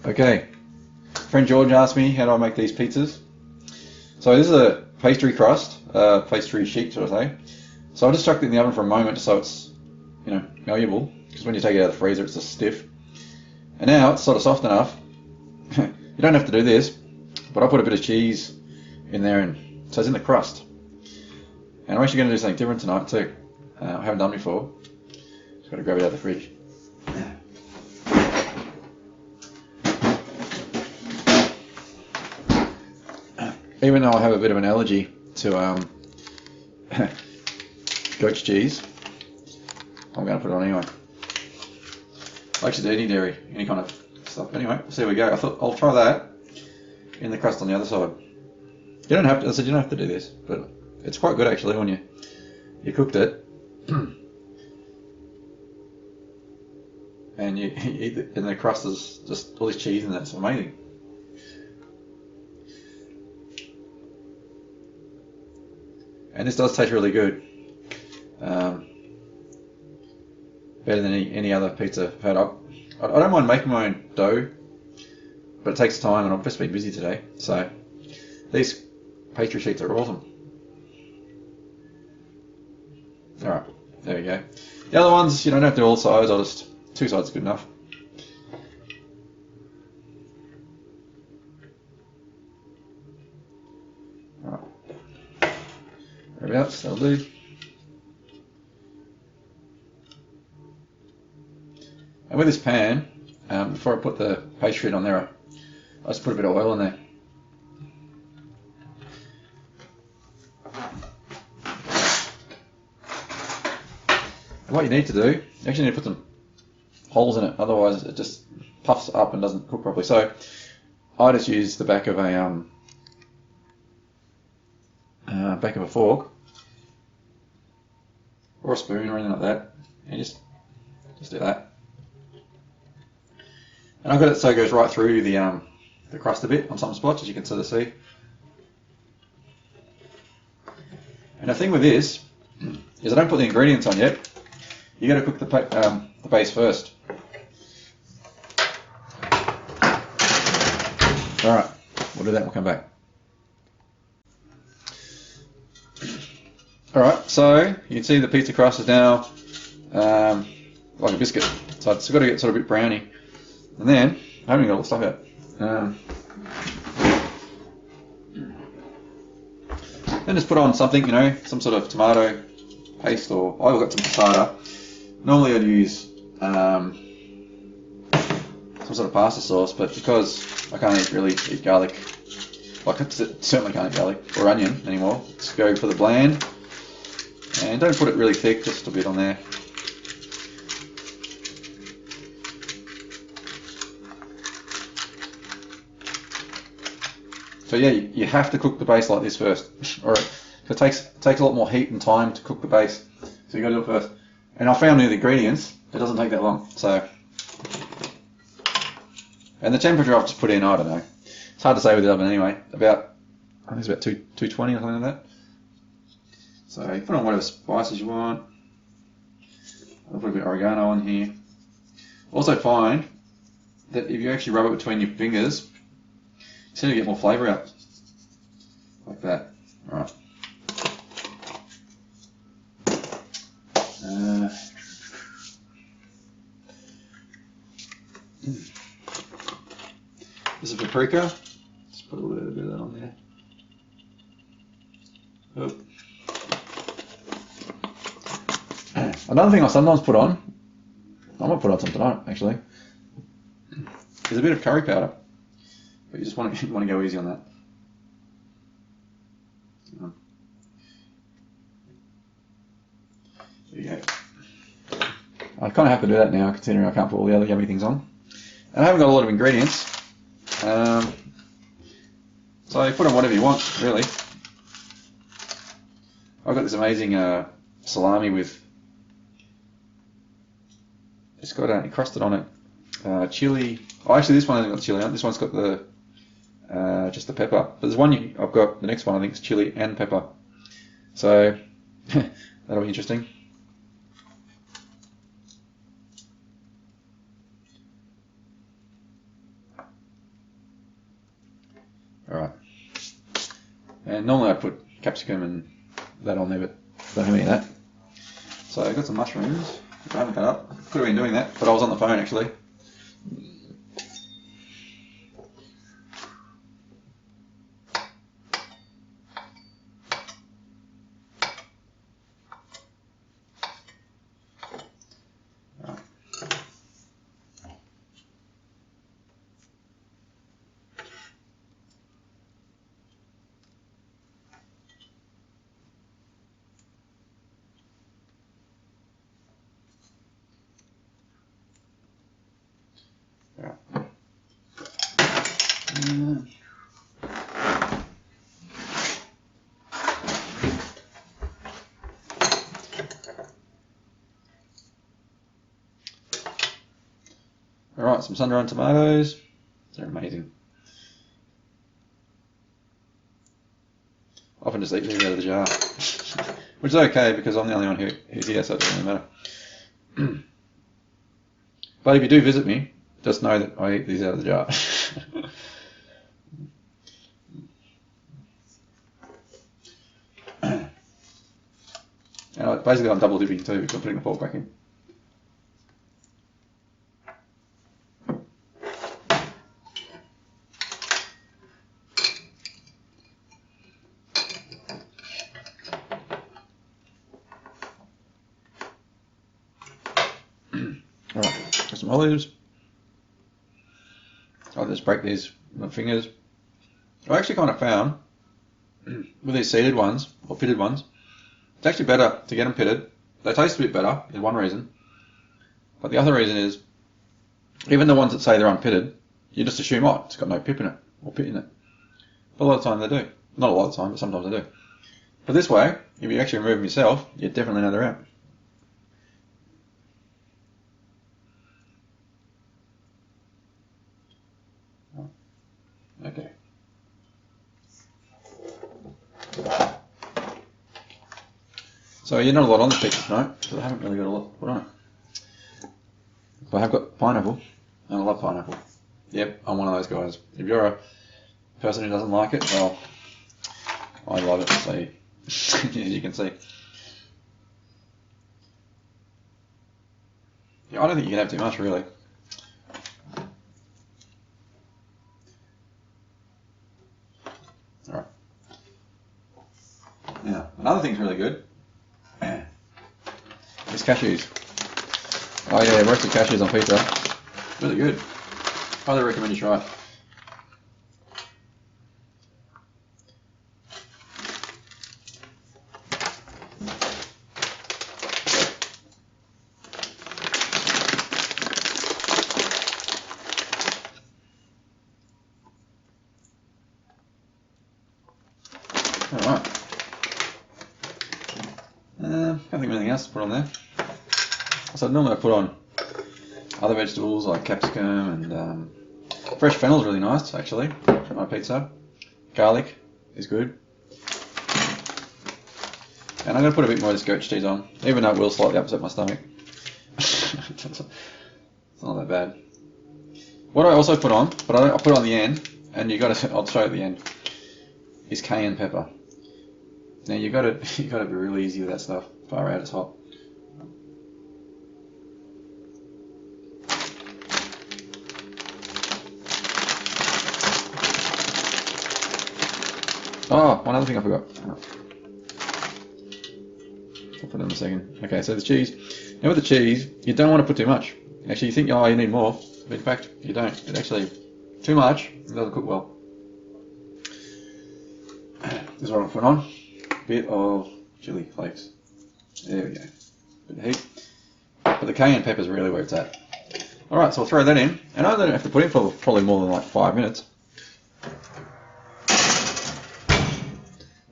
Okay, friend George asked me how do I make these pizzas. So this is a pastry crust, pastry sheet should I say. So I just chucked it in the oven for a moment so it's, malleable, because when you take it out of the freezer it's just stiff. And now it's sort of soft enough. You don't have to do this, but I put a bit of cheese in there, and so it's in the crust. And I'm actually going to do something different tonight too. I haven't done before. Just got to grab it out of the fridge. Even though I have a bit of an allergy to goat's cheese, I'm going to put it on anyway. I actually do any dairy, any kind of stuff. Anyway, so there we go. I thought I'll try that in the crust on the other side. You don't have to. I said you don't have to do this, but it's quite good actually when you cooked it and you eat it, and the crust is just all this cheese in it. It's amazing. And this does taste really good. Better than any other pizza I've had. I don't mind making my own dough, but it takes time, and I've just been busy today. So these pastry sheets are awesome. Alright, there we go. The other ones, you don't have to do all sides, I'll just, 2 sides is good enough. Alright, thereabouts, that'll do. And with this pan, before I put the pastry on there, I just put a bit of oil in there. And what you need to do, you actually need to put some holes in it, otherwise it just puffs up and doesn't cook properly. So I just use the back of a fork or a spoon or anything like that, and just do that. And I've got it so it goes right through the crust a bit on some spots, as you can sort of see. And the thing with this is I don't put the ingredients on yet. You got to cook the base first. All right, we'll do that. We'll come back. All right, so you can see the pizza crust is now like a biscuit, so it's got to get sort of a bit browny. And then, I haven't got all the stuff out. Then just put on something, some sort of tomato paste, or I've got some passata. Normally I'd use some sort of pasta sauce, but because I can't really eat garlic, well, I certainly can't eat garlic or onion anymore, just go for the bland. And don't put it really thick, just a bit on there. So yeah, you have to cook the base like this first, or it takes a lot more heat and time to cook the base. So you got to do it first. And I found with the ingredients, it doesn't take that long. So, and the temperature I've just put in, I don't know. It's hard to say with the oven anyway. I think it's about 220 or something like that. So you put on whatever spices you want. I'll put a bit of oregano on here. Also find that if you actually rub it between your fingers, you seem to get more flavour out, like that. All right. This is paprika. Just put a little bit of that on there. Oh. Another thing I sometimes put on, I might put on some tonight actually, is a bit of curry powder. But you just want to go easy on that. There you go. I kind of have to do that now, considering I can't put all the other yummy things on. And I haven't got a lot of ingredients, so you put on whatever you want, really. I've got this amazing salami with, it's got encrusted on it chili. Oh, actually, this one hasn't got chili on it. This one's got the just the pepper. But there's one I've got, the next one I think is chili and pepper. So that'll be interesting. Alright. And normally I put capsicum and that on there, but don't have any of that. So I've got some mushrooms. I haven't cut up. Could have been doing that, but I was on the phone actually. Alright, some sun-dried tomatoes. They're amazing. Often just eat these out of the jar. Which is okay because I'm the only one who's here, so it doesn't really matter. But if you do visit me, just know that I eat these out of the jar. And basically I'm double dipping too because I'm putting the pork back in. Alright, got some olives. I'll just break these with my fingers. I actually kind of found with these seeded ones or pitted ones, it's actually better to get them pitted. They taste a bit better, is one reason. But the other reason is, even the ones that say they're unpitted, you just assume, oh, it's got no pip in it, or pit in it. But a lot of the time they do. Not a lot of the time, but sometimes they do. But this way, if you actually remove them yourself, you definitely know they're out. Okay. So you're not a lot on the pizza tonight, because I haven't really got a lot to put on it. But I have got pineapple, and I love pineapple. Yep, I'm one of those guys. If you're a person who doesn't like it, well, I love it, so as you can see. Yeah, I don't think you can have too much, really. Alright. Now, another thing's really good is cashews. Oh yeah, roasted cashews on pizza. Really good. Highly recommend you try it. Alright. Can't think of anything else to put on there. So normally I put on other vegetables like capsicum and fresh fennel is really nice actually for my pizza. Garlic is good. And I'm going to put a bit more of this goat cheese on, even though it will slightly upset my stomach. It's not that bad. What I also put on, but I put it on the end, and I'll show you at the end, is cayenne pepper. Now you got to be really easy with that stuff. Far out, it's hot. Oh, one other thing I forgot. I'll put it in a second. Okay, so the cheese. Now with the cheese, you don't want to put too much. Actually, you think, oh, you need more, but in fact, you don't. It actually, too much, it doesn't cook well. This is what I'm putting on. A bit of chili flakes. There we go. Bit of heat. But the cayenne pepper is really where it's at. Alright, so I'll throw that in. And I don't have to put in for probably more than like 5 minutes.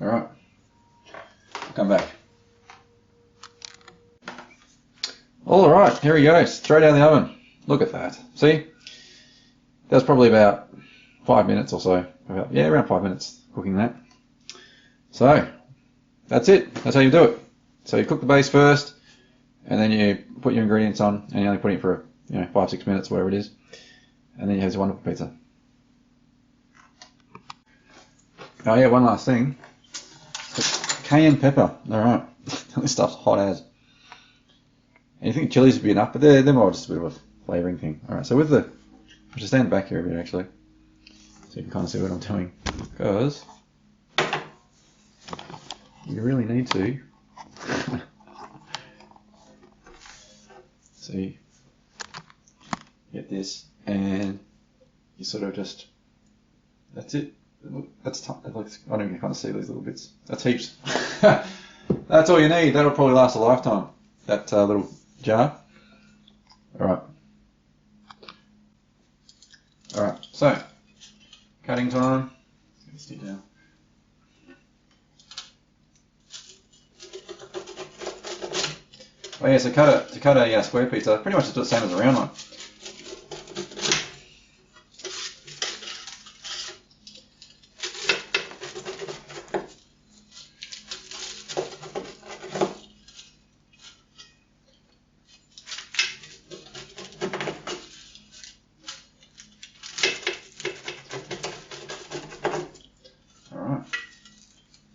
Alright. I'll come back. Alright, here he goes. Straight out of the oven. Look at that. See? That was probably about 5 minutes or so. Around 5 minutes cooking that. So, that's it. That's how you do it. So you cook the base first, and then you put your ingredients on, and you only put it for 5-6 minutes, whatever it is, and then you have this wonderful pizza. Oh yeah, one last thing. Cayenne pepper. Alright. This stuff's hot as. And you think chilies would be enough, but they're more just a bit of a flavouring thing. Alright, so with the... I'll just stand back here a bit actually. So you can kind of see what I'm doing. Because... you really need to... see... get this, and you sort of just... that's it. That's it looks, I don't know if you can kind of see these little bits. That's heaps. That's all you need. That'll probably last a lifetime. That little jar. Alright. Alright, so cutting time. Let's stick down. Oh yeah, so to cut a square pizza, pretty much just do the same as a round one.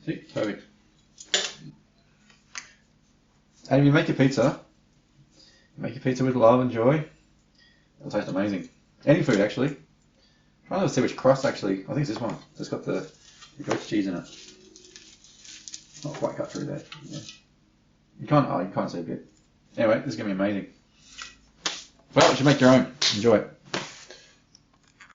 See, perfect. And if you make your pizza with love and joy, it'll taste amazing. Any food actually. I'm trying to see which crust actually. I think it's this one. It's got the goat cheese in it. Not quite cut through there. Yeah. You can't see a bit. Anyway, this is gonna be amazing. Well, you should make your own. Enjoy it.